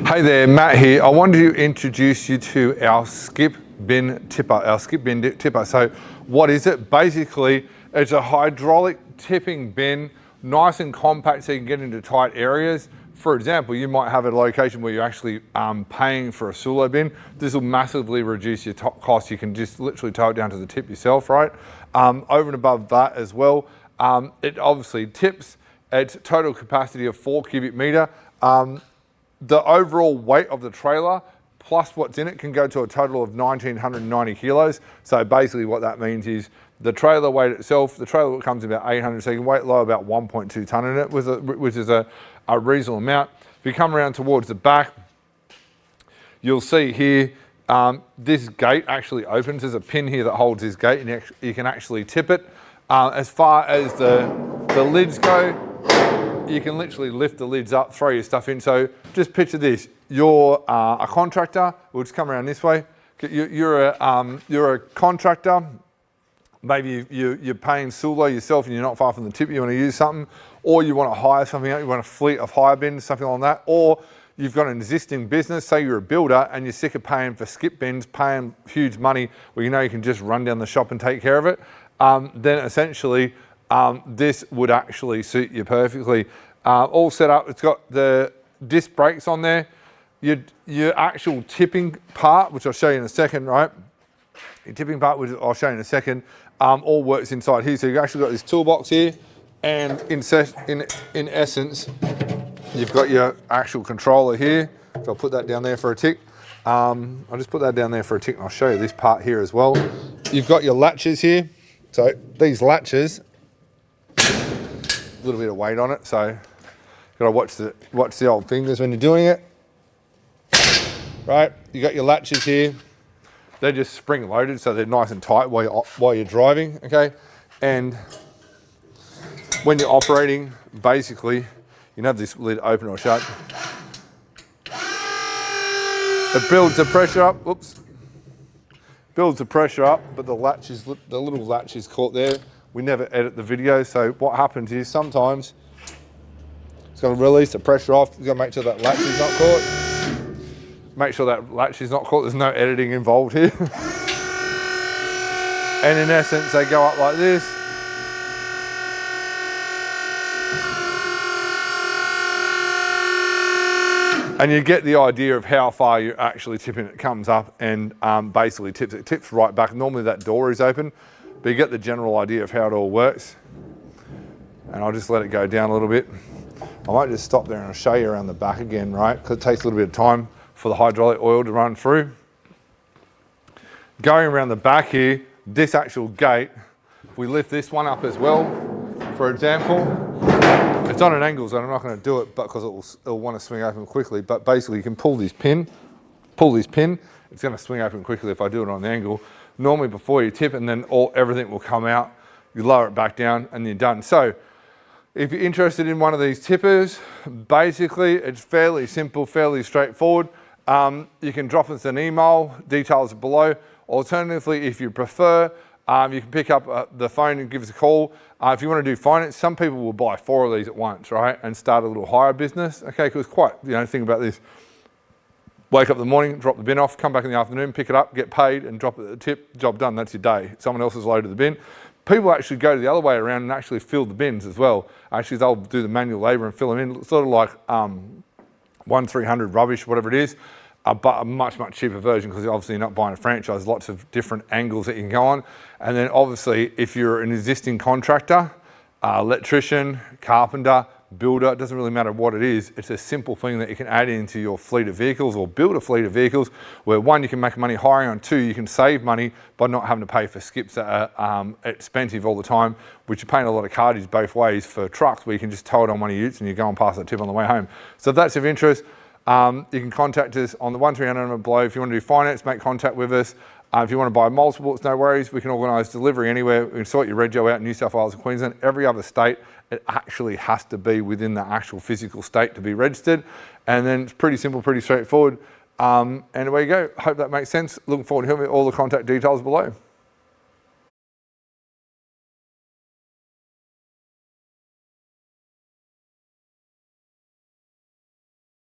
Hey there, Matt here. I wanted to introduce you to our skip bin tipper. So what is it? Basically, it's a hydraulic tipping bin, nice and compact so you can get into tight areas. For example, you might have a location where you're actually paying for a solo bin. This will massively reduce your cost. You can just literally tow it down to the tip yourself, right? Over and above that as well, it obviously tips. It's total capacity of 4 cubic meter. The overall weight of the trailer plus what's in it can go to a total of 1,990 kilos. So basically what that means is the trailer weight itself, the trailer comes in about 800, so you can weight low about 1.2 ton in it, which is a reasonable amount. If you come around towards the back, you'll see here, this gate actually opens. There's a pin here that holds this gate and you can actually tip it. As far as the lids go, you can literally lift the lids up, throw your stuff in. So just picture this, you're a contractor, we'll just come around this way. You're a contractor, maybe you're paying solo yourself and you're not far from the tip, you want to use something, or you want to hire something out, you want a fleet of hire bins, something like that, or you've got an existing business, say you're a builder and you're sick of paying for skip bins, paying huge money where you know you can just run down the shop and take care of it, then essentially this would actually suit you perfectly. All set up, it's got the disc brakes on there. Your actual tipping part, which I'll show you in a second, right? Your tipping part, which I'll show you in a second, all works inside here. So you've actually got this toolbox here, and in essence, you've got your actual controller here. So I'll put that down there for a tick. I'll just put that down there for a tick, and I'll show you this part here as well. You've got your latches here. So these latches, a little bit of weight on it, so gotta watch the old fingers when you're doing it. Right, you got your latches here. They're just spring loaded, so they're nice and tight while you're driving, okay? And when you're operating, basically, you can have this lid open or shut. It builds the pressure up, oops. Builds the pressure up, but the little latch is caught there. We never edit the video, so what happens is sometimes it's going to release the pressure off. You've got to make sure that latch is not caught. Make sure that latch is not caught. There's no editing involved here. And in essence, they go up like this. And you get the idea of how far you're actually tipping. It comes up and basically tips. It tips right back. Normally that door is open, but you get the general idea of how it all works. And I'll just let it go down a little bit. I might just stop there and I'll show you around the back again, right? Because it takes a little bit of time for the hydraulic oil to run through. Going around the back here, this actual gate, if we lift this one up as well, for example, it's on an angle, so I'm not going to do it because it'll want to swing open quickly, but basically you can pull this pin, it's going to swing open quickly if I do it on the angle. Normally before you tip and then everything will come out, you lower it back down and you're done. So if you're interested in one of these tippers, basically it's fairly simple, fairly straightforward. You can drop us an email, details are below. Alternatively, if you prefer, you can pick up the phone and give us a call. If you want to do finance, some people will buy 4 of these at once, right? And start a little hire business, okay? Because think about this. Wake up in the morning, drop the bin off, come back in the afternoon, pick it up, get paid and drop it at the tip, job done, that's your day. Someone else has loaded the bin. People actually go the other way around and actually fill the bins as well. Actually, they'll do the manual labor and fill them in, sort of like 1-300 rubbish, whatever it is, but a much cheaper version because obviously you're not buying a franchise, lots of different angles that you can go on. And then obviously if you're an existing contractor, electrician, carpenter, builder, it doesn't really matter what it is, it's a simple thing that you can add into your fleet of vehicles or build a fleet of vehicles where 1, you can make money hiring on, 2, you can save money by not having to pay for skips that are expensive all the time, which you're paying a lot of cartage both ways for trucks where you can just tow it on one of your utes and you're going past that tip on the way home. So if that's of interest, you can contact us on the 1300 number below. If you want to do finance, make contact with us. If you want to buy multiple, it's no worries. We can organise delivery anywhere. We can sort your rego out in New South Wales and Queensland. Every other state, it actually has to be within the actual physical state to be registered. And then it's pretty simple, pretty straightforward. And away you go. Hope that makes sense. Looking forward to hearing all the contact details below.